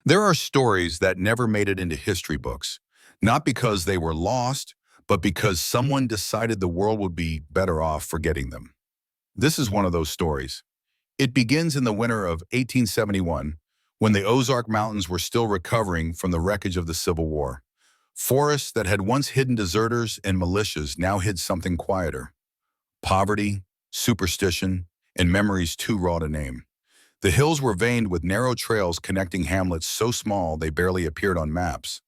There are stories that never made it into history books, not because they were lost, but because someone decided the world would be better off forgetting them. This is one of those stories. It begins in the winter of 1871, when the Ozark Mountains were still recovering from the wreckage of the Civil War. Forests that had once hidden deserters and militias now hid something quieter. Poverty, superstition, and memories too raw to name. The hills were veined with narrow trails connecting hamlets so small they barely appeared on maps.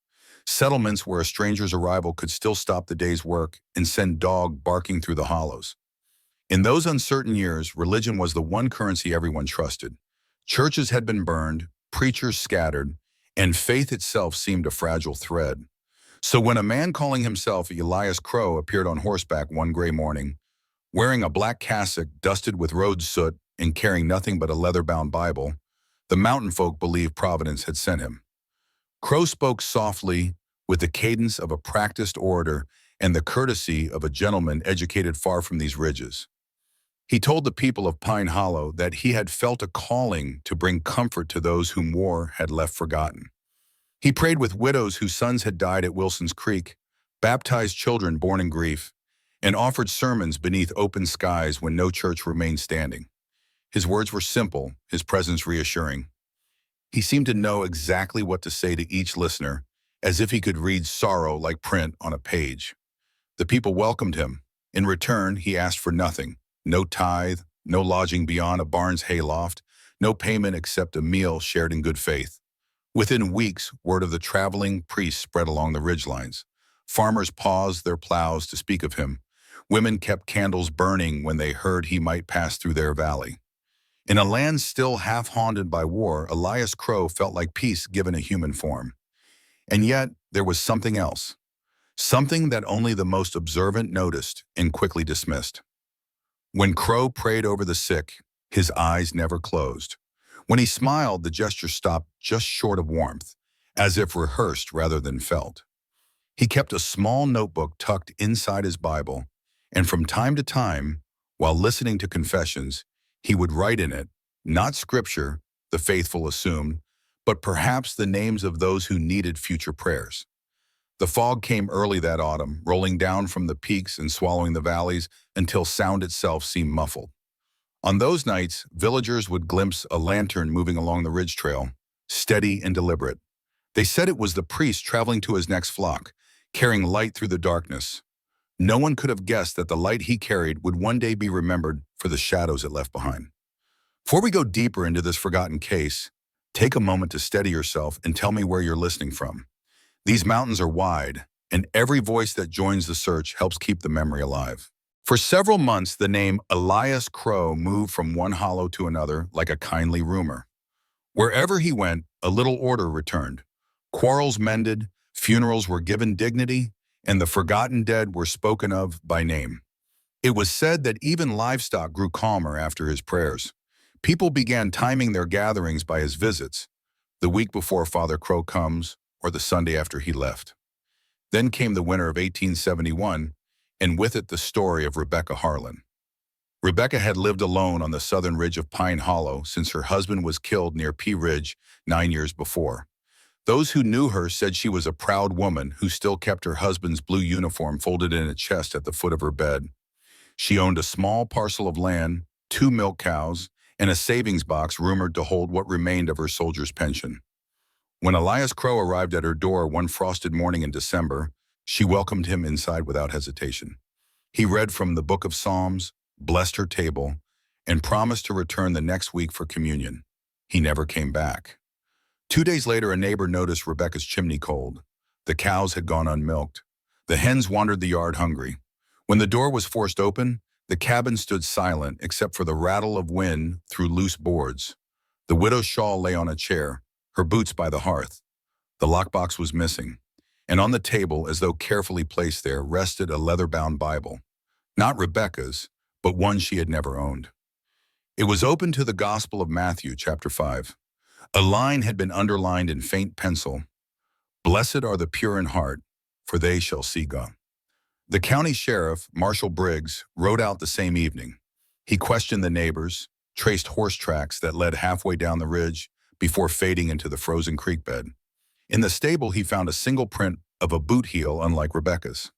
Settlements where a stranger's arrival could still stop the day's work and send dog barking through the hollows. In those uncertain years, religion was the one currency everyone trusted. Churches had been burned, preachers scattered, and faith itself seemed a fragile thread. So when a man calling himself Elias Crowe appeared on horseback one gray morning, wearing a black cassock dusted with road soot and carrying nothing but a leather-bound Bible, the mountain folk believed Providence had sent him. Crowe spoke softly, with the cadence of a practiced orator and the courtesy of a gentleman educated far from these ridges. He told the people of Pine Hollow that he had felt a calling to bring comfort to those whom war had left forgotten. He prayed with widows whose sons had died at Wilson's Creek, baptized children born in grief, and offered sermons beneath open skies when no church remained standing. His words were simple, his presence reassuring. He seemed to know exactly what to say to each listener, as if he could read sorrow like print on a page. The people welcomed him. In return, he asked for nothing. No tithe, no lodging beyond a barn's hayloft, no payment except a meal shared in good faith. Within weeks, word of the traveling priest spread along the ridgelines. Farmers paused their plows to speak of him. Women kept candles burning when they heard he might pass through their valley. In a land still half haunted by war, Elias Crowe felt like peace given a human form. And yet, there was something else. Something that only the most observant noticed and quickly dismissed. When Crowe prayed over the sick, his eyes never closed. When he smiled, the gesture stopped just short of warmth, as if rehearsed rather than felt. He kept a small notebook tucked inside his Bible, and from time to time, while listening to confessions, he would write in it, not scripture, the faithful assumed, but perhaps the names of those who needed future prayers. The fog came early that autumn, rolling down from the peaks and swallowing the valleys until sound itself seemed muffled. On those nights, villagers would glimpse a lantern moving along the ridge trail, steady and deliberate. They said it was the priest traveling to his next flock, carrying light through the darkness. No one could have guessed that the light he carried would one day be remembered for the shadows it left behind. Before we go deeper into this forgotten case, take a moment to steady yourself and tell me where you're listening from. These mountains are wide, and every voice that joins the search helps keep the memory alive. For several months, the name Elias Crowe moved from one hollow to another like a kindly rumor. Wherever he went, a little order returned. Quarrels mended, funerals were given dignity, and the forgotten dead were spoken of by name. It was said that even livestock grew calmer after his prayers. People began timing their gatherings by his visits, the week before Father Crowe comes, or the Sunday after he left. Then came the winter of 1871, and with it the story of Rebecca Harlan. Rebecca had lived alone on the southern ridge of Pine Hollow since her husband was killed near Pea Ridge 9 years before. Those who knew her said she was a proud woman who still kept her husband's blue uniform folded in a chest at the foot of her bed. She owned a small parcel of land, 2 milk cows, and a savings box rumored to hold what remained of her soldier's pension. When Elias Crowe arrived at her door one frosted morning in December, she welcomed him inside without hesitation. He read from the Book of Psalms, blessed her table, and promised to return the next week for communion. He never came back. 2 days later, a neighbor noticed Rebecca's chimney cold. The cows had gone unmilked. The hens wandered the yard hungry. When the door was forced open, the cabin stood silent except for the rattle of wind through loose boards. The widow's shawl lay on a chair, her boots by the hearth. The lockbox was missing, and on the table, as though carefully placed there, rested a leather-bound Bible. Not Rebecca's, but one she had never owned. It was open to the Gospel of Matthew, chapter 5. A line had been underlined in faint pencil. "Blessed are the pure in heart, for they shall see God." The county sheriff, Marshal Briggs, rode out the same evening. He questioned the neighbors, traced horse tracks that led halfway down the ridge, before fading into the frozen creek bed. In the stable, he found a single print of a boot heel unlike Rebecca's.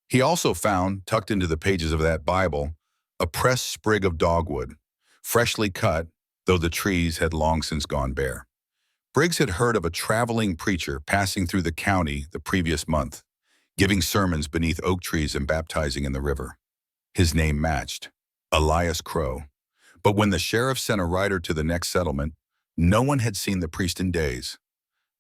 He also found, tucked into the pages of that Bible, a pressed sprig of dogwood, freshly cut, though the trees had long since gone bare. Briggs had heard of a traveling preacher passing through the county the previous month, giving sermons beneath oak trees and baptizing in the river. His name matched, Elias Crowe. But when the sheriff sent a rider to the next settlement, no one had seen the priest in days.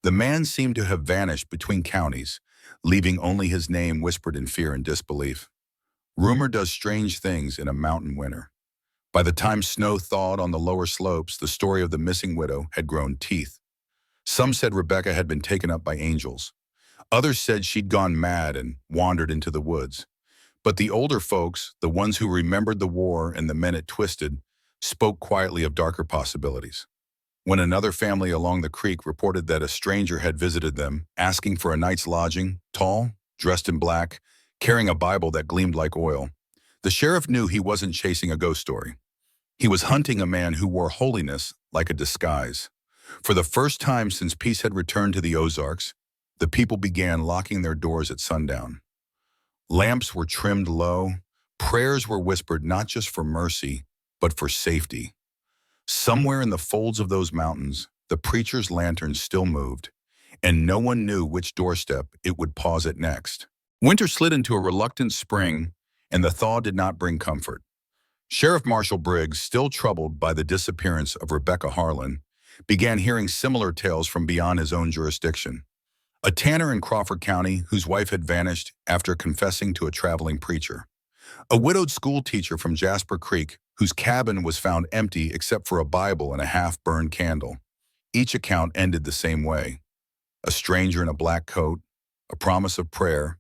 The man seemed to have vanished between counties, leaving only his name whispered in fear and disbelief. Rumor does strange things in a mountain winter. By the time snow thawed on the lower slopes, the story of the missing widow had grown teeth. Some said Rebecca had been taken up by angels. Others said she'd gone mad and wandered into the woods. But the older folks, the ones who remembered the war and the men it twisted, spoke quietly of darker possibilities. When another family along the creek reported that a stranger had visited them, asking for a night's lodging, tall, dressed in black, carrying a Bible that gleamed like oil, the sheriff knew he wasn't chasing a ghost story. He was hunting a man who wore holiness like a disguise. For the first time since peace had returned to the Ozarks, the people began locking their doors at sundown. Lamps were trimmed low, prayers were whispered not just for mercy, but for safety. Somewhere in the folds of those mountains, the preacher's lantern still moved, and no one knew which doorstep it would pause at next. Winter slid into a reluctant spring, and the thaw did not bring comfort. Sheriff Marshal Briggs, still troubled by the disappearance of Rebecca Harlan, began hearing similar tales from beyond his own jurisdiction. A tanner in Crawford County whose wife had vanished after confessing to a traveling preacher. A widowed school teacher from Jasper Creek whose cabin was found empty except for a Bible and a half-burned candle. Each account ended the same way. A stranger in a black coat, a promise of prayer,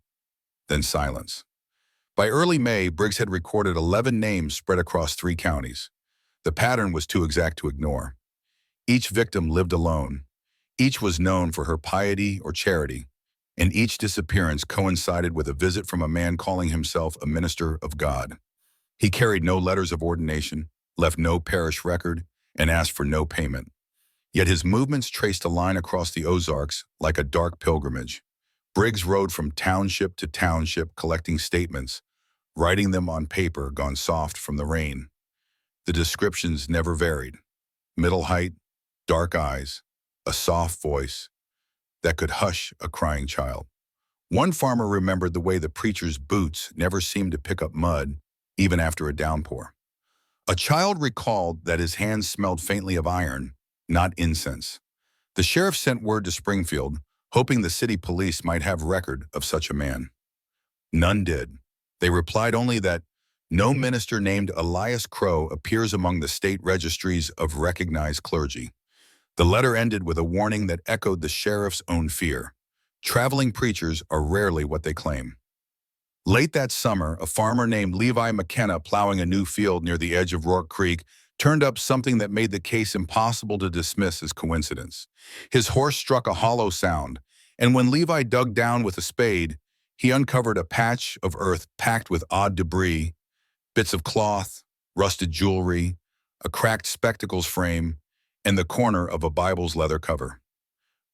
then silence. By early May, Briggs had recorded 11 names spread across 3 counties. The pattern was too exact to ignore. Each victim lived alone. Each was known for her piety or charity, and each disappearance coincided with a visit from a man calling himself a minister of God. He carried no letters of ordination, left no parish record, and asked for no payment. Yet his movements traced a line across the Ozarks like a dark pilgrimage. Briggs rode from township to township collecting statements, writing them on paper gone soft from the rain. The descriptions never varied. Middle height, dark eyes, a soft voice that could hush a crying child. One farmer remembered the way the preacher's boots never seemed to pick up mud, even after a downpour. A child recalled that his hands smelled faintly of iron, not incense. The sheriff sent word to Springfield, hoping the city police might have record of such a man. None did. They replied only that no minister named Elias Crowe appears among the state registries of recognized clergy. The letter ended with a warning that echoed the sheriff's own fear. Traveling preachers are rarely what they claim. Late that summer, a farmer named Levi McKenna, plowing a new field near the edge of Rourke Creek, turned up something that made the case impossible to dismiss as coincidence. His horse struck a hollow sound, and when Levi dug down with a spade, he uncovered a patch of earth packed with odd debris, bits of cloth, rusted jewelry, a cracked spectacles frame, and the corner of a Bible's leather cover.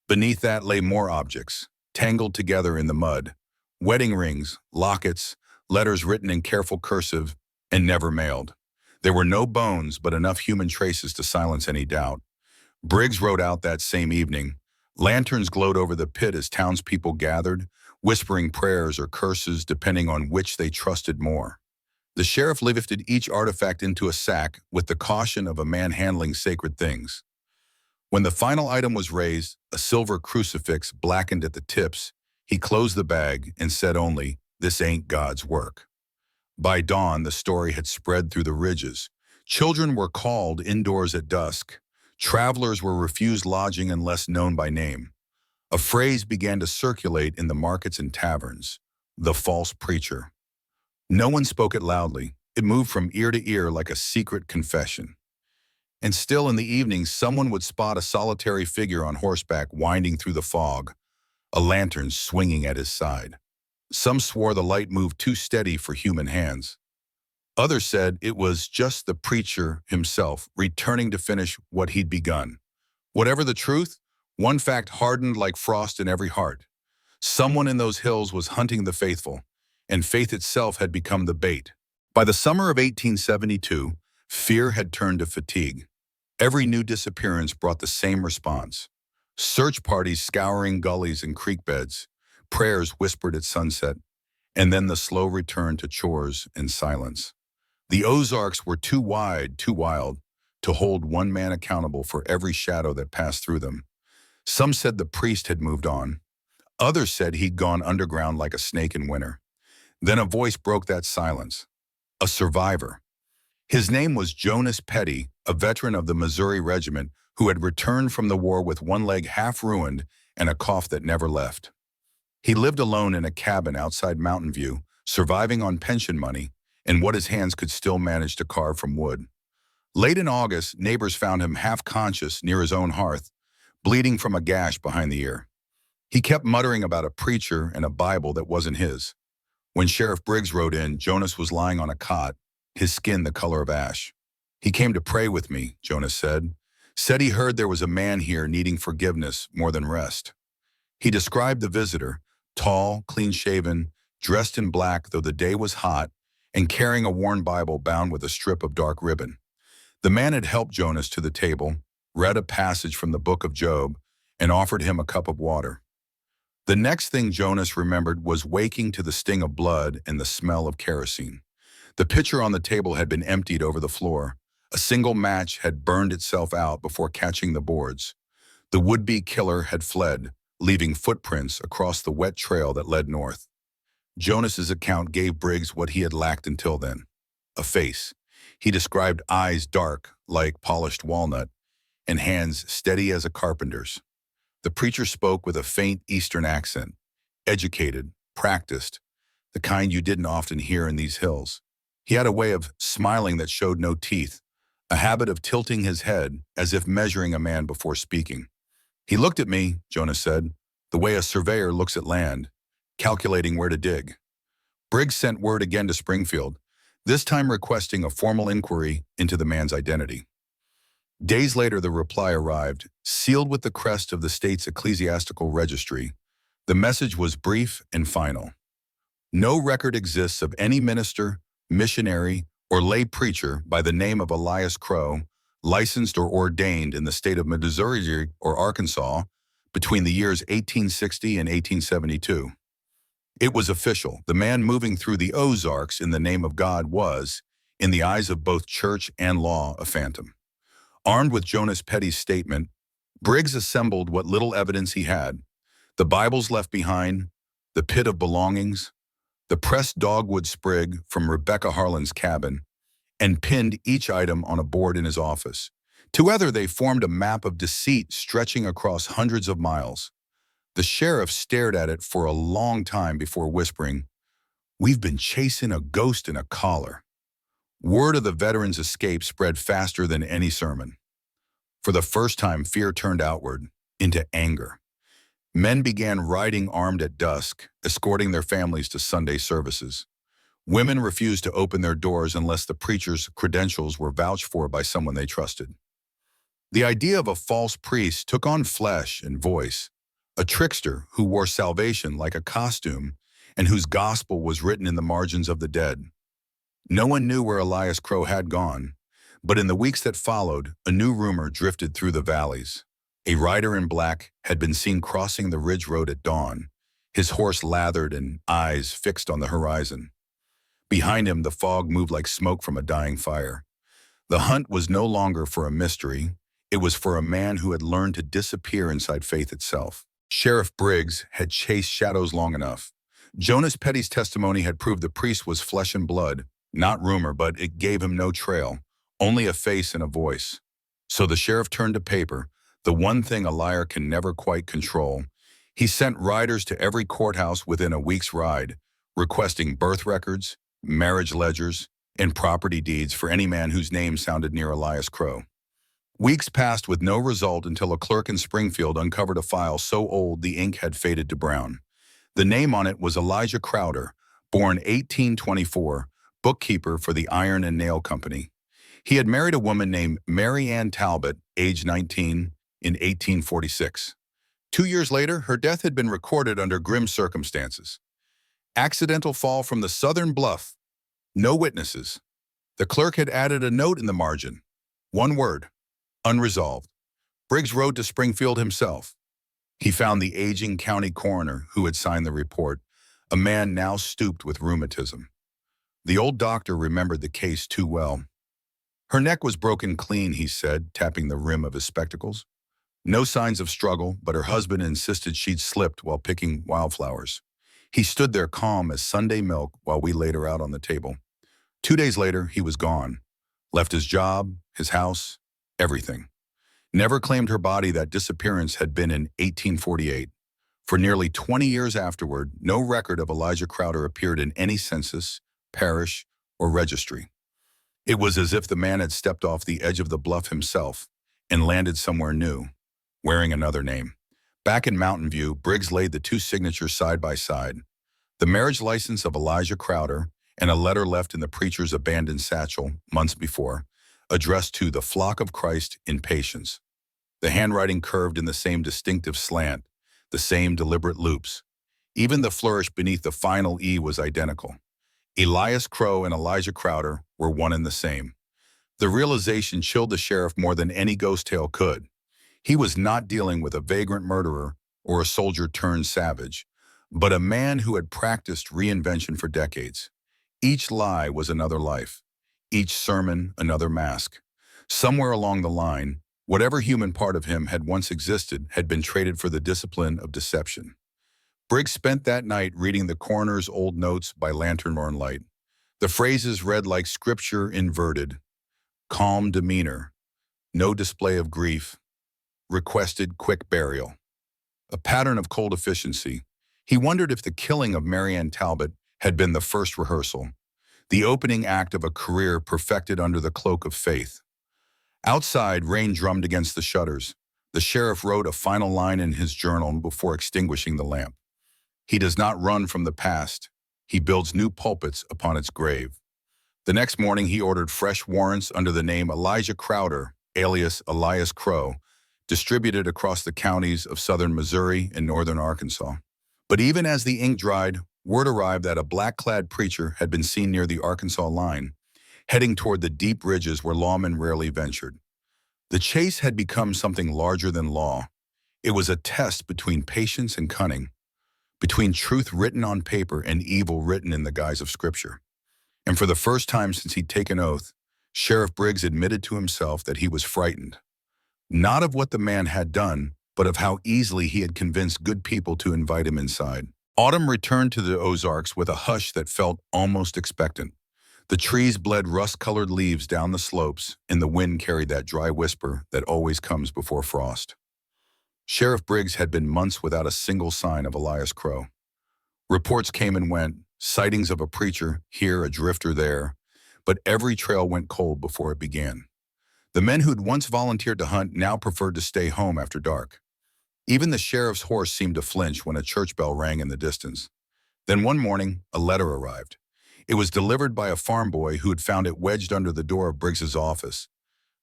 Beneath that lay more objects, tangled together in the mud. Wedding rings, lockets, letters written in careful cursive, and never mailed. There were no bones, but enough human traces to silence any doubt. Briggs rode out that same evening. Lanterns glowed over the pit as townspeople gathered, whispering prayers or curses depending on which they trusted more. The sheriff lifted each artifact into a sack with the caution of a man handling sacred things. When the final item was raised, a silver crucifix blackened at the tips, he closed the bag and said only, "This ain't God's work." By dawn, the story had spread through the ridges. Children were called indoors at dusk. Travelers were refused lodging unless known by name. A phrase began to circulate in the markets and taverns, "the false preacher." No one spoke it loudly. It moved from ear to ear like a secret confession. And still in the evening, someone would spot a solitary figure on horseback winding through the fog, a lantern swinging at his side. Some swore the light moved too steady for human hands. Others said it was just the preacher himself returning to finish what he'd begun, Whatever the truth, one fact hardened like frost in every heart. Someone in those hills was hunting the faithful, and faith itself had become the bait. By the summer of 1872, fear had turned to fatigue. Every new disappearance brought the same response. Search parties scouring gullies and creek beds, prayers whispered at sunset, and then the slow return to chores and silence. The Ozarks were too wide, too wild, to hold one man accountable for every shadow that passed through them. Some said the priest had moved on. Others said he'd gone underground like a snake in winter. Then a voice broke that silence. A survivor. His name was Jonas Petty, a veteran of the Missouri Regiment who had returned from the war with one leg half ruined and a cough that never left. He lived alone in a cabin outside Mountain View, surviving on pension money and what his hands could still manage to carve from wood. Late in August, neighbors found him half-conscious near his own hearth, bleeding from a gash behind the ear. He kept muttering about a preacher and a Bible that wasn't his. When Sheriff Briggs rode in, Jonas was lying on a cot, his skin the color of ash. "He came to pray with me," Jonas said. Said he heard there was a man here needing forgiveness more than rest. He described the visitor, tall, clean-shaven, dressed in black though the day was hot, and carrying a worn Bible bound with a strip of dark ribbon. The man had helped Jonas to the table, read a passage from the book of Job, and offered him a cup of water. The next thing Jonas remembered was waking to the sting of blood and the smell of kerosene. The pitcher on the table had been emptied over the floor. A single match had burned itself out before catching the boards. The would-be killer had fled, leaving footprints across the wet trail that led north. Jonas's account gave Briggs what he had lacked until then: a face. He described eyes dark, like polished walnut, and hands steady as a carpenter's. The preacher spoke with a faint Eastern accent, educated, practiced, the kind you didn't often hear in these hills. He had a way of smiling that showed no teeth, a habit of tilting his head as if measuring a man before speaking. "He looked at me," Jonas said, "the way a surveyor looks at land, calculating where to dig." Briggs sent word again to Springfield, this time requesting a formal inquiry into the man's identity. Days later, the reply arrived, sealed with the crest of the state's ecclesiastical registry. The message was brief and final. No record exists of any minister, missionary, or lay preacher by the name of Elias Crowe, licensed or ordained in the state of Missouri or Arkansas between the years 1860 and 1872. It was official. The man moving through the Ozarks in the name of God was, in the eyes of both church and law, a phantom. Armed with Jonas Petty's statement, Briggs assembled what little evidence he had: the Bibles left behind, the pit of belongings, the pressed dogwood sprig from Rebecca Harlan's cabin, and pinned each item on a board in his office. Together they formed a map of deceit stretching across hundreds of miles. The sheriff stared at it for a long time before whispering, "We've been chasing a ghost in a collar." Word of the veteran's escape spread faster than any sermon. For the first time, fear turned outward, into anger. Men began riding armed at dusk, escorting their families to Sunday services. Women refused to open their doors unless the preacher's credentials were vouched for by someone they trusted. The idea of a false priest took on flesh and voice, a trickster who wore salvation like a costume and whose gospel was written in the margins of the dead. No one knew where Elias Crowe had gone, but in the weeks that followed, a new rumor drifted through the valleys. A rider in black had been seen crossing the ridge road at dawn, his horse lathered and eyes fixed on the horizon. Behind him, the fog moved like smoke from a dying fire. The hunt was no longer for a mystery. It was for a man who had learned to disappear inside faith itself. Sheriff Briggs had chased shadows long enough. Jonas Petty's testimony had proved the priest was flesh and blood, not rumor, but it gave him no trail, only a face and a voice. So the sheriff turned to paper, the one thing a liar can never quite control. He sent riders to every courthouse within a week's ride, requesting birth records, marriage ledgers, and property deeds for any man whose name sounded near Elias Crowe. Weeks passed with no result until a clerk in Springfield uncovered a file so old the ink had faded to brown. The name on it was Elijah Crowder, born 1824, bookkeeper for the Iron and Nail Company. He had married a woman named Mary Ann Talbot, age 19, in 1846. 2 years later, her death had been recorded under grim circumstances. Accidental fall from the southern bluff. No witnesses. The clerk had added a note in the margin. One word. Unresolved. Briggs rode to Springfield himself. He found the aging county coroner who had signed the report, a man now stooped with rheumatism. The old doctor remembered the case too well. Her neck was broken clean, he said, tapping the rim of his spectacles. No signs of struggle, but her husband insisted she'd slipped while picking wildflowers. He stood there calm as Sunday milk while we laid her out on the table. 2 days later, he was gone. Left his job, his house, everything. Never claimed her body. That disappearance had been in 1848. For nearly 20 years afterward, no record of Elijah Crowder appeared in any census, parish, or registry. It was as if the man had stepped off the edge of the bluff himself and landed somewhere new, wearing another name. Back in Mountain View, Briggs laid the two signatures side by side. The marriage license of Elijah Crowder and a letter left in the preacher's abandoned satchel months before, addressed to the flock of Christ in patience. The handwriting curved in the same distinctive slant, the same deliberate loops. Even the flourish beneath the final E was identical. Elias Crowe and Elijah Crowder were one and the same. The realization chilled the sheriff more than any ghost tale could. He was not dealing with a vagrant murderer or a soldier turned savage, but a man who had practiced reinvention for decades. Each lie was another life, each sermon another mask. Somewhere along the line, whatever human part of him had once existed had been traded for the discipline of deception. Briggs spent that night reading the coroner's old notes by lantern-born light. The phrases read like scripture inverted. Calm demeanor, no display of grief, requested quick burial. A pattern of cold efficiency. He wondered if the killing of Marianne Talbot had been the first rehearsal, the opening act of a career perfected under the cloak of faith. Outside, rain drummed against the shutters. The sheriff wrote a final line in his journal before extinguishing the lamp. He does not run from the past. He builds new pulpits upon its grave. The next morning, he ordered fresh warrants under the name Elijah Crowder, alias Elias Crowe, distributed across the counties of southern Missouri and northern Arkansas. But even as the ink dried, word arrived that a black-clad preacher had been seen near the Arkansas line, heading toward the deep ridges where lawmen rarely ventured. The chase had become something larger than law. It was a test between patience and cunning, between truth written on paper and evil written in the guise of scripture. And for the first time since he'd taken oath, Sheriff Briggs admitted to himself that he was frightened, not of what the man had done, but of how easily he had convinced good people to invite him inside. Autumn returned to the Ozarks with a hush that felt almost expectant. The trees bled rust-colored leaves down the slopes, and the wind carried that dry whisper that always comes before frost. Sheriff Briggs had been months without a single sign of Elias Crowe. Reports came and went, sightings of a preacher here, a drifter there, but every trail went cold before it began. The men who'd once volunteered to hunt now preferred to stay home after dark. Even the sheriff's horse seemed to flinch when a church bell rang in the distance. Then one morning, a letter arrived. It was delivered by a farm boy who had found it wedged under the door of Briggs's office,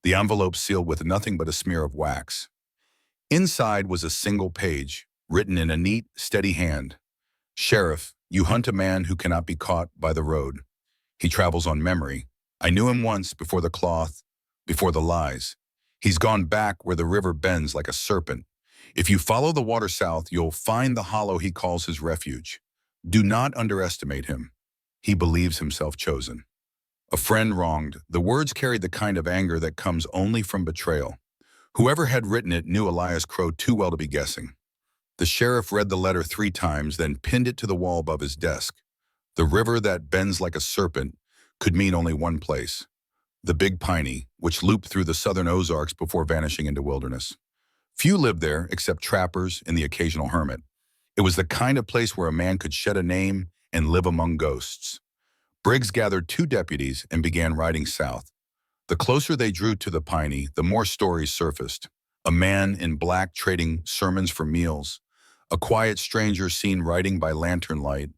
the envelope sealed with nothing but a smear of wax. Inside was a single page, written in a neat, steady hand. Sheriff, you hunt a man who cannot be caught by the road. He travels on memory. I knew him once before the cloth, before the lies. He's gone back where the river bends like a serpent. If you follow the water south, you'll find the hollow he calls his refuge. Do not underestimate him. He believes himself chosen. A friend wronged. The words carried the kind of anger that comes only from betrayal. Whoever had written it knew Elias Crowe too well to be guessing. The sheriff read the letter 3 times, then pinned it to the wall above his desk. The river that bends like a serpent could mean only one place: the Big Piney, which looped through the southern Ozarks before vanishing into wilderness. Few lived there except trappers and the occasional hermit. It was the kind of place where a man could shed a name and live among ghosts. Briggs gathered 2 deputies and began riding south. The closer they drew to the Piney, the more stories surfaced. A man in black trading sermons for meals, a quiet stranger seen riding by lantern light,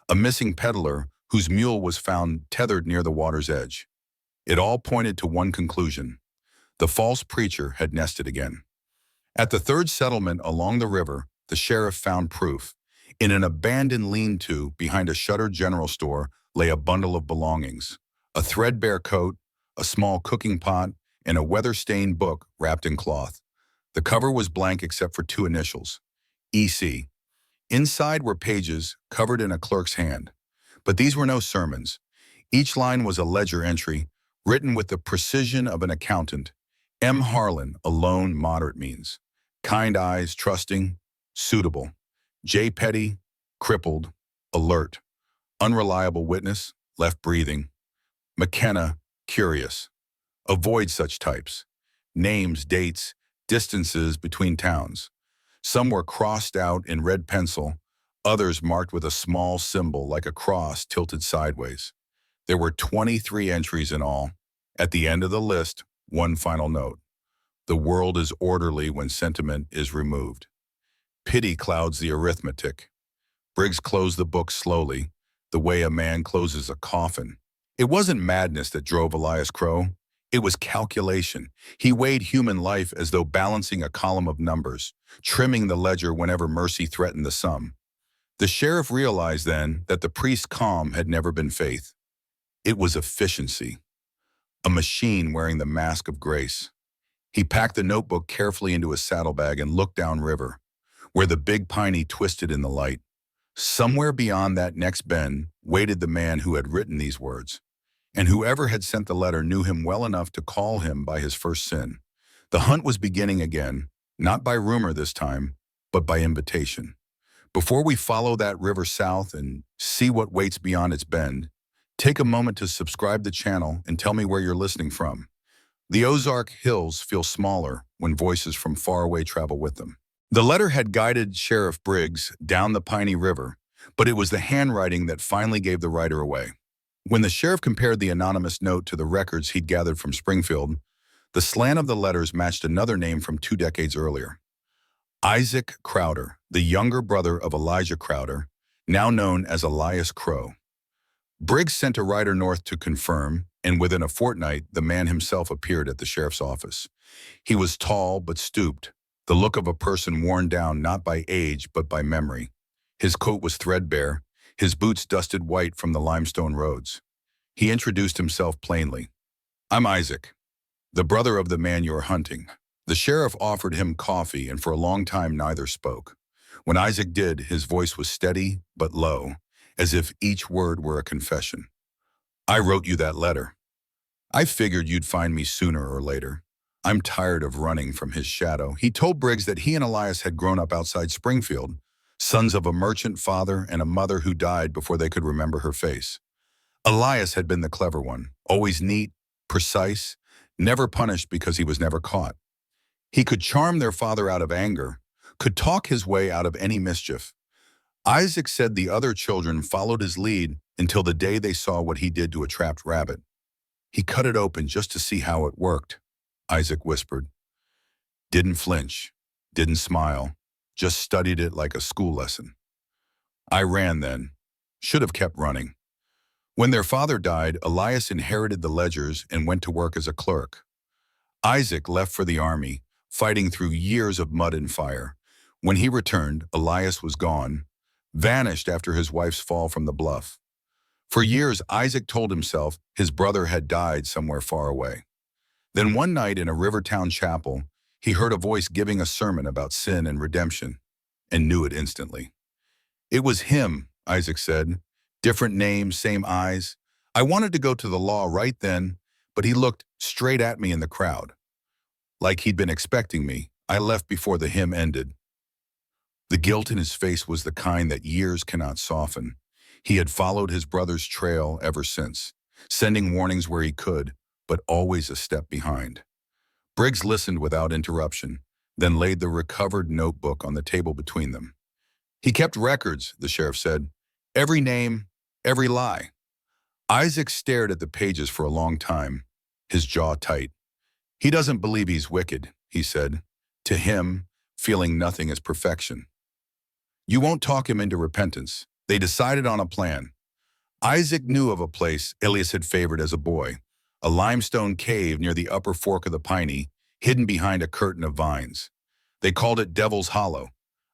a missing peddler whose mule was found tethered near the water's edge. It all pointed to one conclusion: the false preacher had nested again. At the third settlement along the river, the sheriff found proof. In an abandoned lean-to behind a shuttered general store lay a bundle of belongings, a threadbare coat, a small cooking pot, and a weather-stained book wrapped in cloth. The cover was blank except for two initials, EC. Inside were pages covered in a clerk's hand. But these were no sermons. Each line was a ledger entry, written with the precision of an accountant. M. Harlan, alone, moderate means. Kind eyes, trusting, suitable. J. Petty, crippled, alert. Unreliable witness, left breathing. McKenna, curious. Avoid such types. Names, dates, distances between towns. Some were crossed out in red pencil, others marked with a small symbol like a cross tilted sideways. There were 23 entries in all. At the end of the list, one final note. The world is orderly when sentiment is removed. Pity clouds the arithmetic. Briggs closed the book slowly, the way a man closes a coffin. It wasn't madness that drove Elias Crowe. It was calculation. He weighed human life as though balancing a column of numbers, trimming the ledger whenever mercy threatened the sum. The sheriff realized then that the priest's calm had never been faith. It was efficiency, a machine wearing the mask of grace. He packed the notebook carefully into his saddlebag and looked downriver, where the big piney twisted in the light. Somewhere beyond that next bend waited the man who had written these words, and whoever had sent the letter knew him well enough to call him by his first sin. The hunt was beginning again, not by rumor this time, but by invitation. Before we follow that river south and see what waits beyond its bend, take a moment to subscribe to the channel and tell me where you're listening from. The Ozark Hills feel smaller when voices from far away travel with them. The letter had guided Sheriff Briggs down the Piney River, but it was the handwriting that finally gave the writer away. When the sheriff compared the anonymous note to the records he'd gathered from Springfield, the slant of the letters matched another name from 2 decades earlier. Isaac Crowder, the younger brother of Elijah Crowder, now known as Elias Crowe. Briggs sent a writer north to confirm, and within a fortnight, the man himself appeared at the sheriff's office. He was tall but stooped, the look of a person worn down not by age but by memory. His coat was threadbare, his boots dusted white from the limestone roads. He introduced himself plainly. I'm Isaac, the brother of the man you're hunting. The sheriff offered him coffee, and for a long time neither spoke. When Isaac did, his voice was steady but low, as if each word were a confession. I wrote you that letter. I figured you'd find me sooner or later. I'm tired of running from his shadow. He told Briggs that he and Elias had grown up outside Springfield, sons of a merchant father and a mother who died before they could remember her face. Elias had been the clever one, always neat, precise, never punished because he was never caught. He could charm their father out of anger, could talk his way out of any mischief. Isaac said the other children followed his lead until the day they saw what he did to a trapped rabbit. He cut it open just to see how it worked, Isaac whispered. Didn't flinch, didn't smile, just studied it like a school lesson. I ran then, should have kept running. When their father died, Elias inherited the ledgers and went to work as a clerk. Isaac left for the army, fighting through years of mud and fire. When he returned, Elias was gone, vanished after his wife's fall from the bluff. For years, Isaac told himself his brother had died somewhere far away. Then one night in a Rivertown chapel, he heard a voice giving a sermon about sin and redemption, and knew it instantly. It was him, Isaac said. Different name, same eyes. I wanted to go to the law right then, but he looked straight at me in the crowd. Like he'd been expecting me, I left before the hymn ended. The guilt in his face was the kind that years cannot soften. He had followed his brother's trail ever since, sending warnings where he could, but always a step behind. Briggs listened without interruption, then laid the recovered notebook on the table between them. He kept records, the sheriff said. Every name, every lie. Isaac stared at the pages for a long time, his jaw tight. He doesn't believe he's wicked, he said. To him, feeling nothing is perfection. You won't talk him into repentance. They decided on a plan. Isaac knew of a place Elias had favored as a boy, a limestone cave near the upper fork of the Piney, hidden behind a curtain of vines. They called it Devil's Hollow,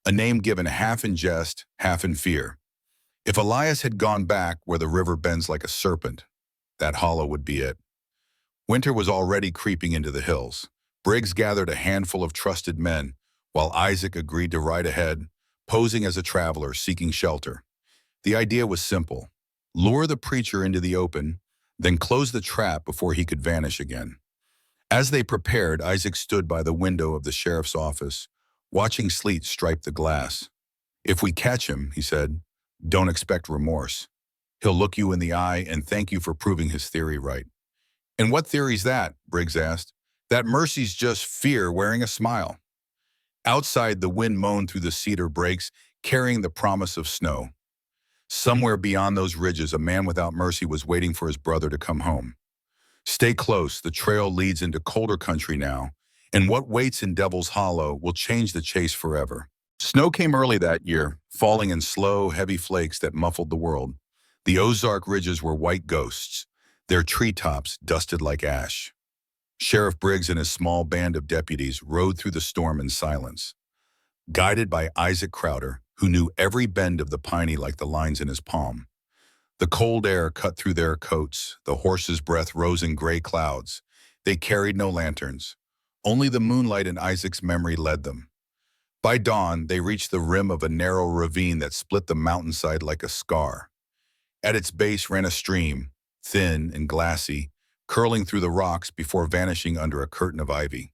a name given half in jest, half in fear. If Elias had gone back where the river bends like a serpent, that hollow would be it. Winter was already creeping into the hills. Briggs gathered a handful of trusted men, while Isaac agreed to ride ahead, posing as a traveler seeking shelter. The idea was simple. Lure the preacher into the open, then close the trap before he could vanish again. As they prepared, Isaac stood by the window of the sheriff's office, watching sleet stripe the glass. "If we catch him," he said, "don't expect remorse. He'll look you in the eye and thank you for proving his theory right." "And what theory's that?" Briggs asked. "That mercy's just fear wearing a smile." Outside, the wind moaned through the cedar brakes, carrying the promise of snow. Somewhere beyond those ridges, a man without mercy was waiting for his brother to come home. Stay close, the trail leads into colder country now, and what waits in Devil's Hollow will change the chase forever. Snow came early that year, falling in slow, heavy flakes that muffled the world. The Ozark ridges were white ghosts, their treetops dusted like ash. Sheriff Briggs and his small band of deputies rode through the storm in silence. Guided by Isaac Crowder, who knew every bend of the piney like the lines in his palm. The cold air cut through their coats, the horses' breath rose in gray clouds. They carried no lanterns. Only the moonlight in Isaac's memory led them. By dawn, they reached the rim of a narrow ravine that split the mountainside like a scar. At its base ran a stream, thin and glassy, curling through the rocks before vanishing under a curtain of ivy.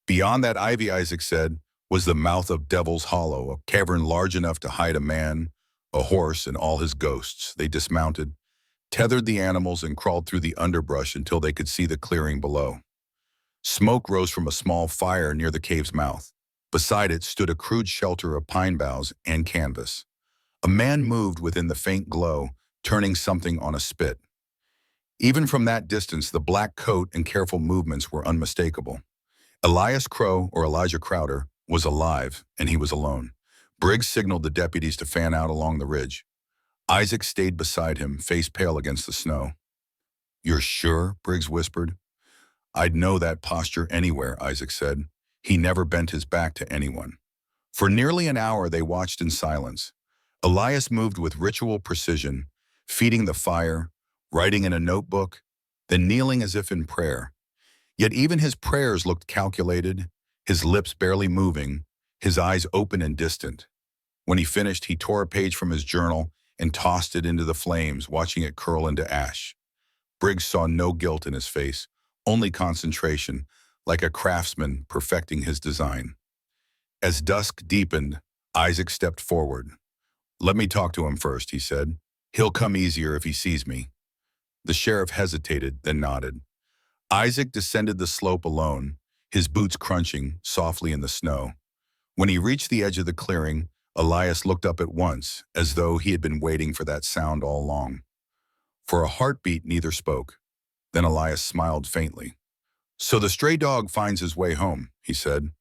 Beyond that ivy, Isaac said, was the mouth of Devil's Hollow, a cavern large enough to hide a man, a horse, and all his ghosts. They dismounted, tethered the animals, and crawled through the underbrush until they could see the clearing below. Smoke rose from a small fire near the cave's mouth. Beside it stood a crude shelter of pine boughs and canvas. A man moved within the faint glow, turning something on a spit. Even from that distance, the black coat and careful movements were unmistakable. Elias Crowe, or Elijah Crowder, was alive, and he was alone. Briggs signaled the deputies to fan out along the ridge. Isaac stayed beside him, face pale against the snow. "You're sure?" Briggs whispered. "I'd know that posture anywhere," Isaac said. He never bent his back to anyone. For nearly an hour, they watched in silence. Elias moved with ritual precision, feeding the fire, writing in a notebook, then kneeling as if in prayer. Yet even his prayers looked calculated, his lips barely moving, his eyes open and distant. When he finished, he tore a page from his journal and tossed it into the flames, watching it curl into ash. Briggs saw no guilt in his face, only concentration, like a craftsman perfecting his design. As dusk deepened, Isaac stepped forward. "Let me talk to him first," he said. "He'll come easier if he sees me." The sheriff hesitated, then nodded. Isaac descended the slope alone, his boots crunching softly in the snow. When he reached the edge of the clearing, Elias looked up at once, as though he had been waiting for that sound all along. For a heartbeat, neither spoke. Then Elias smiled faintly. "So the stray dog finds his way home," he said.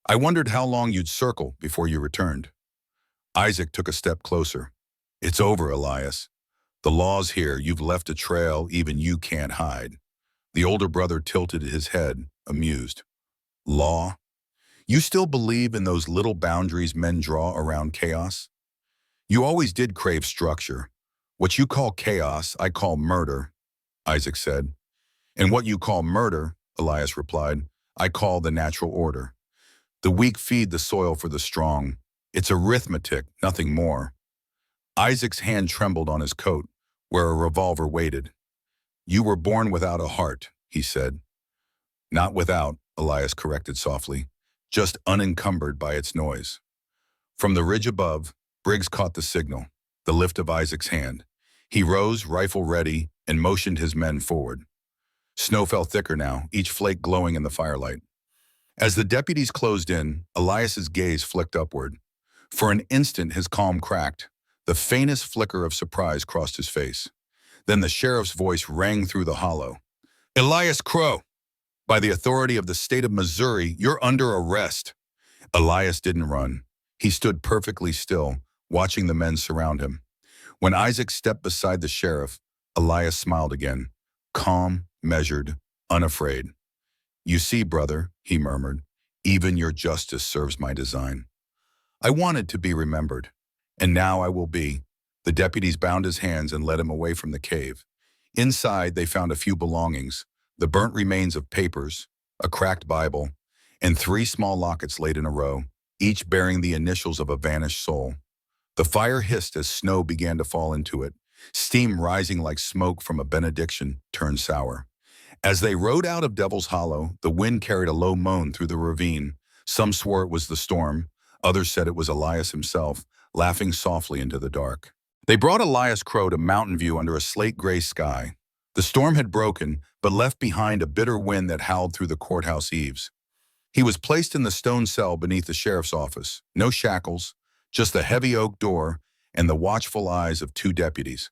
"I wondered how long you'd circle before you returned." Isaac took a step closer. "It's over, Elias. The law's here. You've left a trail even you can't hide." The older brother tilted his head, amused. "Law? You still believe in those little boundaries men draw around chaos? You always did crave structure. What you call chaos, I call murder," Isaac said. "And what you call murder," Elias replied, "I call the natural order. The weak feed the soil for the strong. It's arithmetic, nothing more." Isaac's hand trembled on his coat, where a revolver waited. "You were born without a heart," he said. "Not without," Elias corrected softly, "just unencumbered by its noise." From the ridge above, Briggs caught the signal, the lift of Isaac's hand. He rose, rifle ready, and motioned his men forward. Snow fell thicker now, each flake glowing in the firelight. As the deputies closed in, Elias's gaze flicked upward. For an instant, his calm cracked. The faintest flicker of surprise crossed his face. Then the sheriff's voice rang through the hollow. "Elias Crowe, by the authority of the state of Missouri, you're under arrest." Elias didn't run. He stood perfectly still, watching the men surround him. When Isaac stepped beside the sheriff, Elias smiled again, calm, measured, unafraid. "You see, brother," he murmured, Even your justice serves my design. I wanted to be remembered, and now I will be. The deputies bound his hands and led him away from the cave. Inside, they found a few belongings, the burnt remains of papers, a cracked Bible, and 3 small lockets laid in a row, each bearing the initials of a vanished soul. The fire hissed as snow began to fall into it, steam rising like smoke from a benediction turned sour. As they rode out of Devil's Hollow, the wind carried a low moan through the ravine. Some swore it was the storm, others said it was Elias himself, laughing softly into the dark. They brought Elias Crowe to Mountain View under a slate-gray sky. The storm had broken, but left behind a bitter wind that howled through the courthouse eaves. He was placed in the stone cell beneath the sheriff's office. No shackles, just the heavy oak door and the watchful eyes of 2 deputies.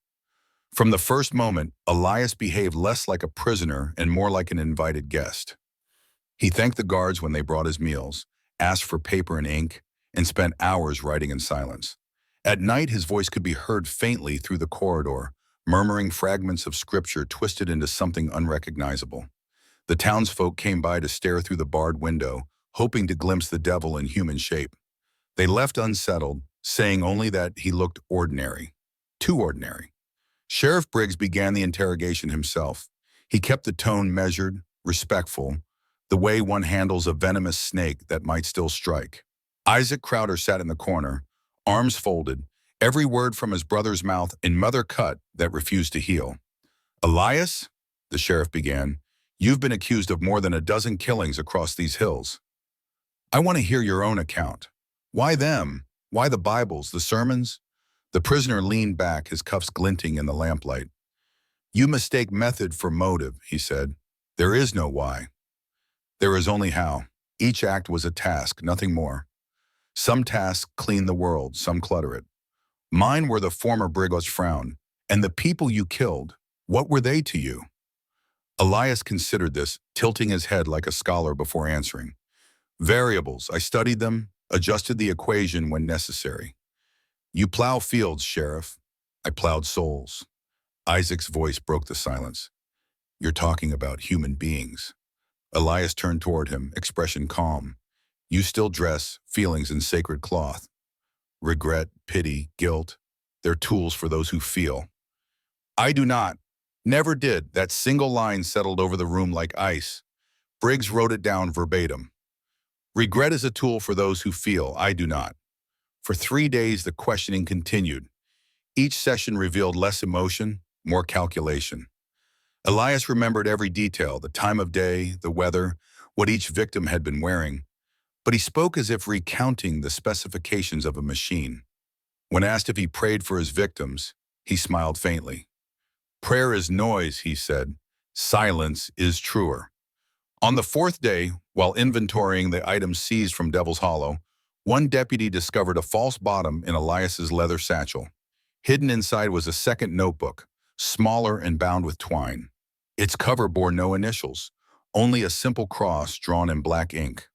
From the first moment, Elias behaved less like a prisoner and more like an invited guest. He thanked the guards when they brought his meals, asked for paper and ink, and spent hours writing in silence. At night, his voice could be heard faintly through the corridor, murmuring fragments of scripture twisted into something unrecognizable. The townsfolk came by to stare through the barred window, hoping to glimpse the devil in human shape. They left unsettled, saying only that he looked ordinary. Too ordinary. Sheriff Briggs began the interrogation himself. He kept the tone measured, respectful, the way one handles a venomous snake that might still strike. Isaac Crowder sat in the corner, arms folded, every word from his brother's mouth in mother cut that refused to heal. "Elias," the sheriff began, "you've been accused of more than a dozen killings across these hills. I want to hear your own account. Why them? Why the Bibles, the sermons?" The prisoner leaned back, his cuffs glinting in the lamplight. "You mistake method for motive," he said. "There is no why. There is only how. Each act was a task, nothing more. Some tasks clean the world, some clutter it. Mine were the former brigand's frown, and the people you killed, what were they to you?" Elias considered this, tilting his head like a scholar before answering. "Variables, I studied them, adjusted the equation when necessary. You plow fields, Sheriff. I plowed souls." Isaac's voice broke the silence. "You're talking about human beings." Elias turned toward him, expression calm. "You still dress feelings in sacred cloth. Regret, pity, guilt, they're tools for those who feel. I do not. Never did." That single line settled over the room like ice. Briggs wrote it down verbatim. "Regret is a tool for those who feel. I do not." For 3 days, the questioning continued. Each session revealed less emotion, more calculation. Elias remembered every detail, the time of day, the weather, what each victim had been wearing. But he spoke as if recounting the specifications of a machine. When asked if he prayed for his victims, he smiled faintly. "Prayer is noise," he said. "Silence is truer." On the 4th day, while inventorying the items seized from Devil's Hollow, one deputy discovered a false bottom in Elias's leather satchel. Hidden inside was a second notebook, smaller and bound with twine. Its cover bore no initials, only a simple cross drawn in black ink.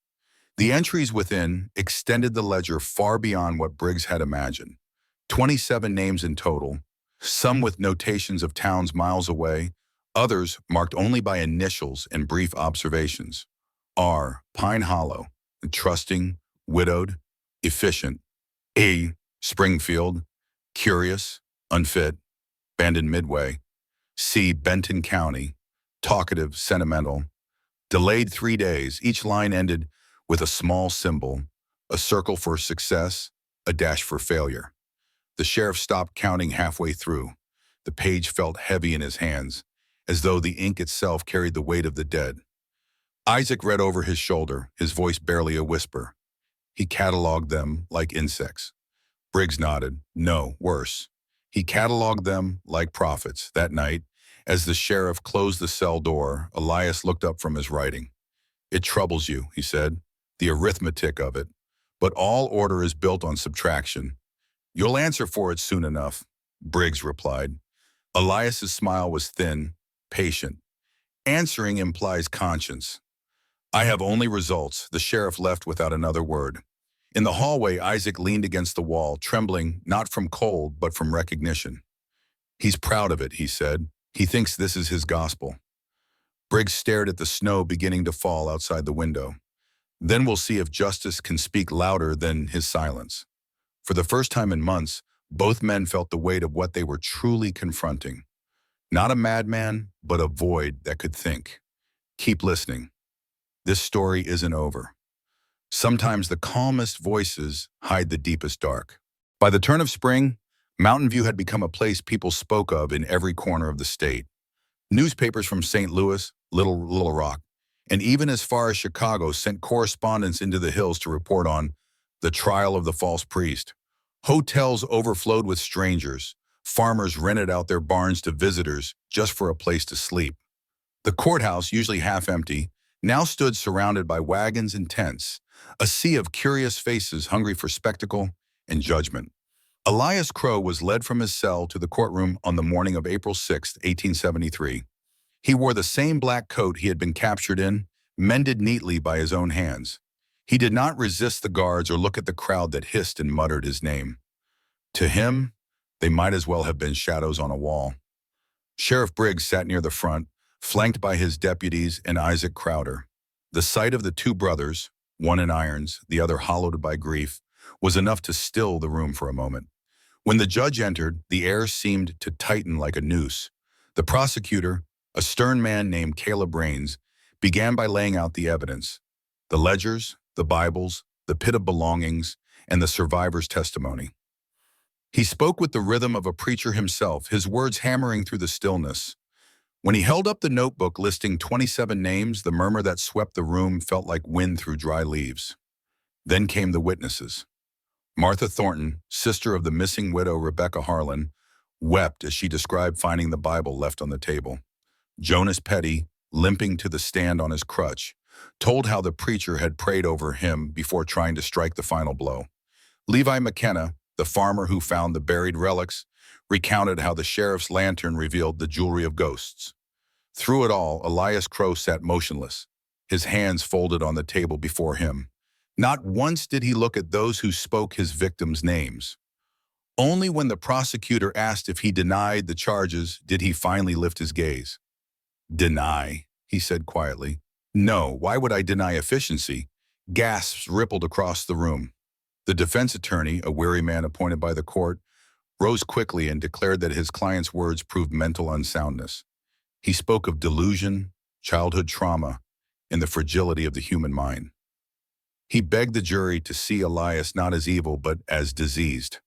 The entries within extended the ledger far beyond what Briggs had imagined. 27 names in total, some with notations of towns miles away, others marked only by initials and brief observations. R. Pine Hollow, trusting, widowed, efficient. A. Springfield, curious, unfit, abandoned midway. C. Benton County, talkative, sentimental. Delayed 3 days, each line ended with a small symbol, a circle for success, a dash for failure. The sheriff stopped counting halfway through. The page felt heavy in his hands, as though the ink itself carried the weight of the dead. Isaac read over his shoulder, his voice barely a whisper. He cataloged them like insects. Briggs nodded. No, worse. He cataloged them like prophets. That night, as the sheriff closed the cell door, Elias looked up from his writing. "It troubles you," he said, "the arithmetic of it. But all order is built on subtraction. You'll answer for it soon enough," Briggs replied. Elias's smile was thin, patient. Answering implies conscience. "I have only results." The sheriff left without another word. In the hallway, Isaac leaned against the wall, trembling not from cold but from recognition. "He's proud of it," he said. "He thinks this is his gospel." Briggs stared at the snow beginning to fall outside the window. Then we'll see if justice can speak louder than his silence. For the first time in months, both men felt the weight of what they were truly confronting. Not a madman, but a void that could think. Keep listening. This story isn't over. Sometimes the calmest voices hide the deepest dark. By the turn of spring, Mountain View had become a place people spoke of in every corner of the state. Newspapers from St. Louis, Little Rock, and even as far as Chicago sent correspondents into the hills to report on the trial of the false priest. Hotels overflowed with strangers. Farmers rented out their barns to visitors just for a place to sleep. The courthouse, usually half empty, now stood surrounded by wagons and tents, a sea of curious faces hungry for spectacle and judgment. Elias Crowe was led from his cell to the courtroom on the morning of April 6, 1873. He wore the same black coat he had been captured in, mended neatly by his own hands. He did not resist the guards or look at the crowd that hissed and muttered his name. To him, they might as well have been shadows on a wall. Sheriff Briggs sat near the front, flanked by his deputies and Isaac Crowder. The sight of the two brothers, one in irons, the other hollowed by grief, was enough to still the room for a moment. When the judge entered, the air seemed to tighten like a noose. The prosecutor, a stern man named Caleb Raines, began by laying out the evidence: the ledgers, the Bibles, the pit of belongings, and the survivor's testimony. He spoke with the rhythm of a preacher himself, his words hammering through the stillness. When he held up the notebook listing 27 names, the murmur that swept the room felt like wind through dry leaves. Then came the witnesses. Martha Thornton, sister of the missing widow Rebecca Harlan, wept as she described finding the Bible left on the table. Jonas Petty, limping to the stand on his crutch, told how the preacher had prayed over him before trying to strike the final blow. Levi McKenna, the farmer who found the buried relics, recounted how the sheriff's lantern revealed the jewelry of ghosts. Through it all, Elias Crowe sat motionless, his hands folded on the table before him. Not once did he look at those who spoke his victims' names. Only when the prosecutor asked if he denied the charges did he finally lift his gaze. "Deny," he said quietly. "No, why would I deny efficiency?" Gasps rippled across the room. The defense attorney, a weary man appointed by the court, rose quickly and declared that his client's words proved mental unsoundness. He spoke of delusion, childhood trauma, and the fragility of the human mind. He begged the jury to see Elias not as evil but as diseased.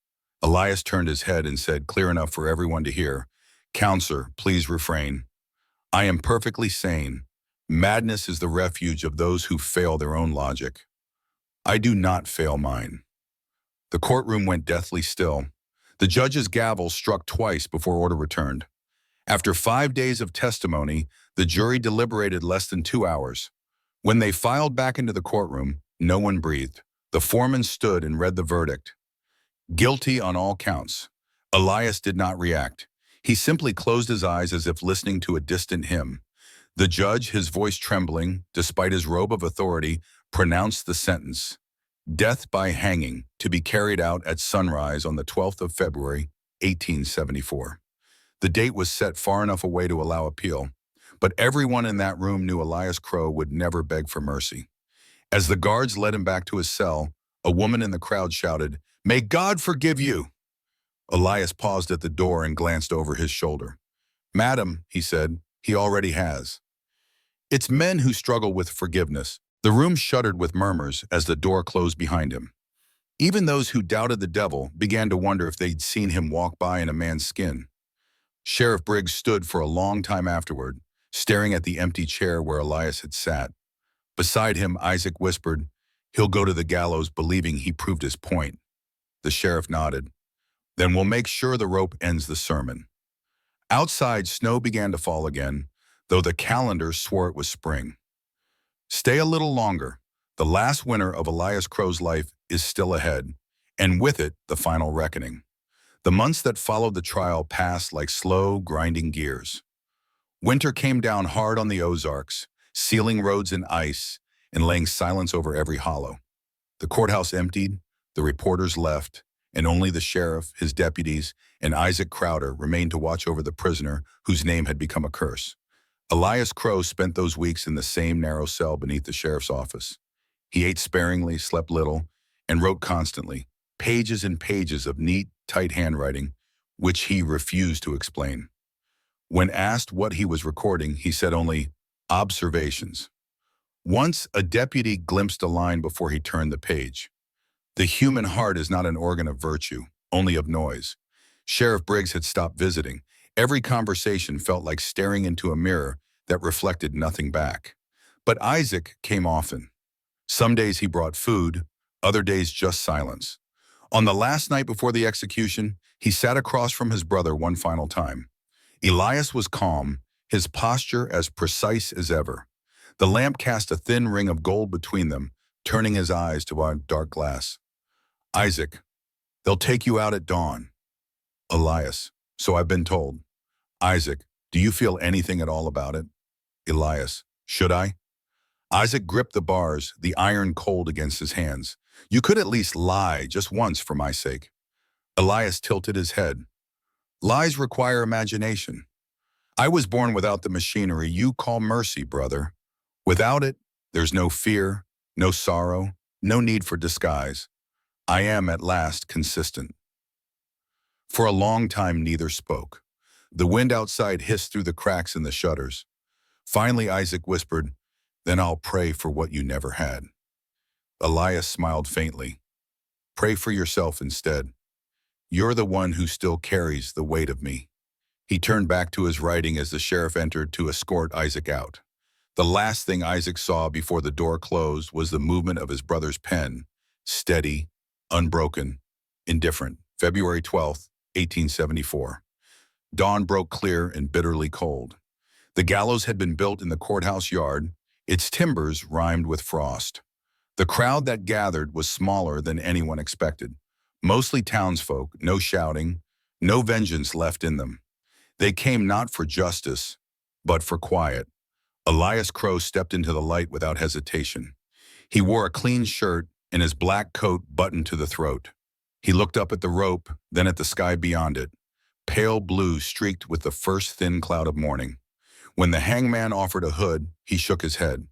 Elias turned his head and said, clear enough for everyone to hear, "Counselor, please refrain. I am perfectly sane. Madness is the refuge of those who fail their own logic. I do not fail mine." The courtroom went deathly still. The judge's gavel struck twice before order returned. After 5 days of testimony, the jury deliberated less than 2 hours. When they filed back into the courtroom, no one breathed. The foreman stood and read the verdict. Guilty on all counts. Elias did not react. He simply closed his eyes as if listening to a distant hymn. The judge, his voice trembling, despite his robe of authority, pronounced the sentence: death by hanging, to be carried out at sunrise on the 12th of February, 1874. The date was set far enough away to allow appeal, but everyone in that room knew Elias Crowe would never beg for mercy. As the guards led him back to his cell, a woman in the crowd shouted, "May God forgive you!" Elias paused at the door and glanced over his shoulder. "Madam," he said, "he already has." It's men who struggle with forgiveness. The room shuddered with murmurs as the door closed behind him. Even those who doubted the devil began to wonder if they'd seen him walk by in a man's skin. Sheriff Briggs stood for a long time afterward, staring at the empty chair where Elias had sat. Beside him, Isaac whispered, "He'll go to the gallows believing he proved his point." The sheriff nodded. "Then we'll make sure the rope ends the sermon." Outside, snow began to fall again, though the calendar swore it was spring. Stay a little longer. The last winter of Elias Crowe's life is still ahead, and with it, the final reckoning. The months that followed the trial passed like slow, grinding gears. Winter came down hard on the Ozarks, sealing roads in ice and laying silence over every hollow. The courthouse emptied, the reporters left, and only the sheriff, his deputies, and Isaac Crowder remained to watch over the prisoner whose name had become a curse. Elias Crowe spent those weeks in the same narrow cell beneath the sheriff's office. He ate sparingly, slept little, and wrote constantly, pages and pages of neat, tight handwriting, which he refused to explain. When asked what he was recording, he said only, observations. Once, a deputy glimpsed a line before he turned the page. The human heart is not an organ of virtue, only of noise. Sheriff Briggs had stopped visiting. Every conversation felt like staring into a mirror that reflected nothing back. But Isaac came often. Some days he brought food, other days just silence. On the last night before the execution, he sat across from his brother one final time. Elias was calm, his posture as precise as ever. The lamp cast a thin ring of gold between them, turning his eyes to a dark glass. Isaac, they'll take you out at dawn. Elias, so I've been told. Isaac, do you feel anything at all about it? Elias, should I? Isaac gripped the bars, the iron cold against his hands. You could at least lie just once for my sake. Elias tilted his head. Lies require imagination. I was born without the machinery you call mercy, brother. Without it, there's no fear, no sorrow, no need for disguise. I am at last consistent. For a long time, neither spoke. The wind outside hissed through the cracks in the shutters. Finally, Isaac whispered, then I'll pray for what you never had. Elias smiled faintly. Pray for yourself instead. You're the one who still carries the weight of me. He turned back to his writing as the sheriff entered to escort Isaac out. The last thing Isaac saw before the door closed was the movement of his brother's pen, steady, unbroken, indifferent. February 12th, 1874. Dawn broke clear and bitterly cold. The gallows had been built in the courthouse yard, its timbers rimed with frost. The crowd that gathered was smaller than anyone expected. Mostly townsfolk, no shouting, no vengeance left in them. They came not for justice, but for quiet. Elias Crowe stepped into the light without hesitation. He wore a clean shirt and his black coat buttoned to the throat. He looked up at the rope, then at the sky beyond it, pale blue streaked with the first thin cloud of morning. When the hangman offered a hood, he shook his head.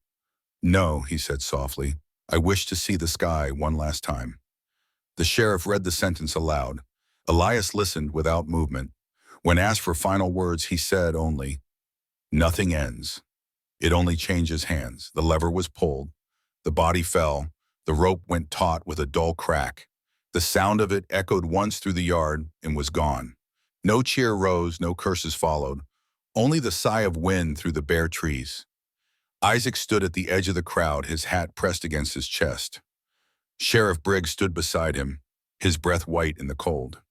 No, he said softly, I wish to see the sky one last time. The sheriff read the sentence aloud. Elias listened without movement. When asked for final words, he said only, nothing ends. It only changes hands. The lever was pulled. The body fell. The rope went taut with a dull crack. The sound of it echoed once through the yard and was gone. No cheer rose, no curses followed. Only the sigh of wind through the bare trees. Isaac stood at the edge of the crowd, his hat pressed against his chest. Sheriff Briggs stood beside him, his breath white in the cold.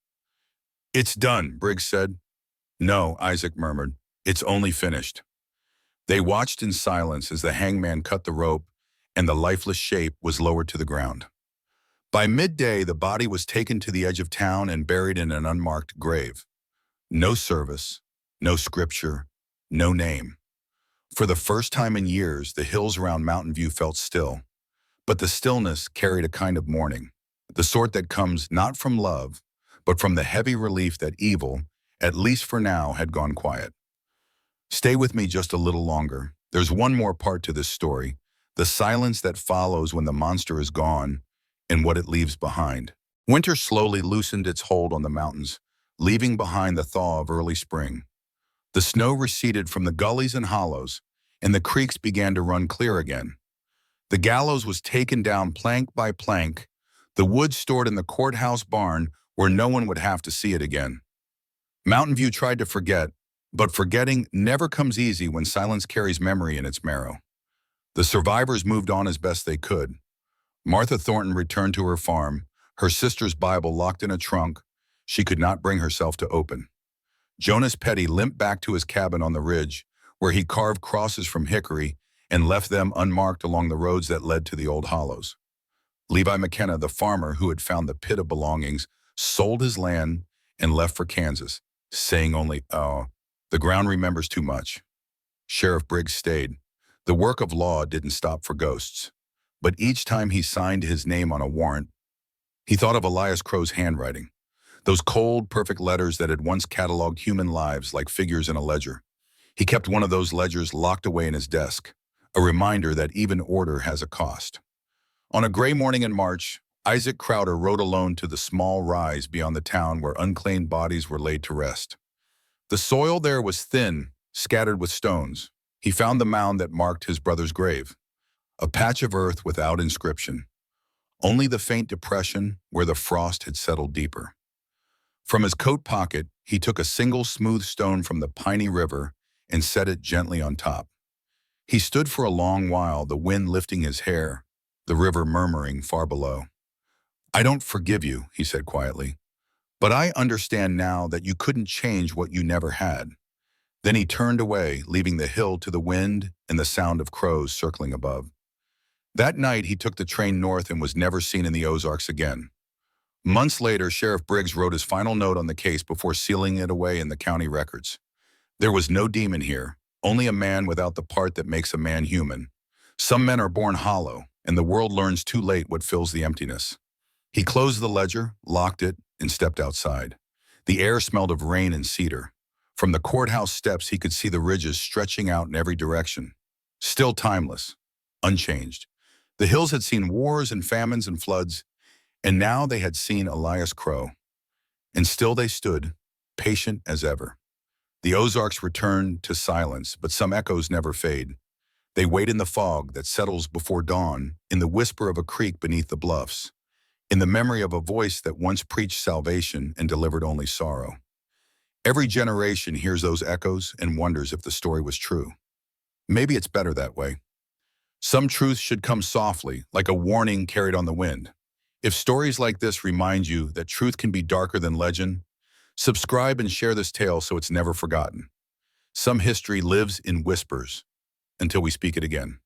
It's done, Briggs said. No, Isaac murmured. It's only finished. They watched in silence as the hangman cut the rope and the lifeless shape was lowered to the ground. By midday, the body was taken to the edge of town and buried in an unmarked grave. No service, no scripture, no name. For the first time in years, the hills around Mountain View felt still. But the stillness carried a kind of mourning, the sort that comes not from love, but from the heavy relief that evil, at least for now, had gone quiet. Stay with me just a little longer. There's one more part to this story, the silence that follows when the monster is gone and what it leaves behind. Winter slowly loosened its hold on the mountains, leaving behind the thaw of early spring. The snow receded from the gullies and hollows, and the creeks began to run clear again. The gallows was taken down plank by plank, the wood stored in the courthouse barn where no one would have to see it again. Mountain View tried to forget, but forgetting never comes easy when silence carries memory in its marrow. The survivors moved on as best they could. Martha Thornton returned to her farm, her sister's Bible locked in a trunk she could not bring herself to open. Jonas Petty limped back to his cabin on the ridge, where he carved crosses from hickory and left them unmarked along the roads that led to the old hollows. Levi McKenna, the farmer who had found the pit of belongings, sold his land and left for Kansas, saying only, "Oh, the ground remembers too much." Sheriff Briggs stayed. The work of law didn't stop for ghosts. But each time he signed his name on a warrant, he thought of Elias Crowe's handwriting, those cold, perfect letters that had once cataloged human lives like figures in a ledger. He kept one of those ledgers locked away in his desk, a reminder that even order has a cost. On a gray morning in March, Isaac Crowder rode alone to the small rise beyond the town where unclaimed bodies were laid to rest. The soil there was thin, scattered with stones. He found the mound that marked his brother's grave, a patch of earth without inscription, only the faint depression where the frost had settled deeper. From his coat pocket, he took a single smooth stone from the piney river and set it gently on top. He stood for a long while, the wind lifting his hair, the river murmuring far below. "I don't forgive you," he said quietly, "but I understand now that you couldn't change what you never had." Then he turned away, leaving the hill to the wind and the sound of crows circling above. That night, he took the train north and was never seen in the Ozarks again. Months later, Sheriff Briggs wrote his final note on the case before sealing it away in the county records. "There was no demon here, only a man without the part that makes a man human. Some men are born hollow, and the world learns too late what fills the emptiness." He closed the ledger, locked it, and stepped outside. The air smelled of rain and cedar. From the courthouse steps, he could see the ridges stretching out in every direction. Still timeless, unchanged. The hills had seen wars and famines and floods, and now they had seen Elias Crowe. And still they stood, patient as ever. The Ozarks returned to silence, but some echoes never fade. They wait in the fog that settles before dawn, in the whisper of a creek beneath the bluffs, in the memory of a voice that once preached salvation and delivered only sorrow. Every generation hears those echoes and wonders if the story was true. Maybe it's better that way. Some truths should come softly, like a warning carried on the wind. If stories like this remind you that truth can be darker than legend, subscribe and share this tale so it's never forgotten. Some history lives in whispers. Until we speak it again.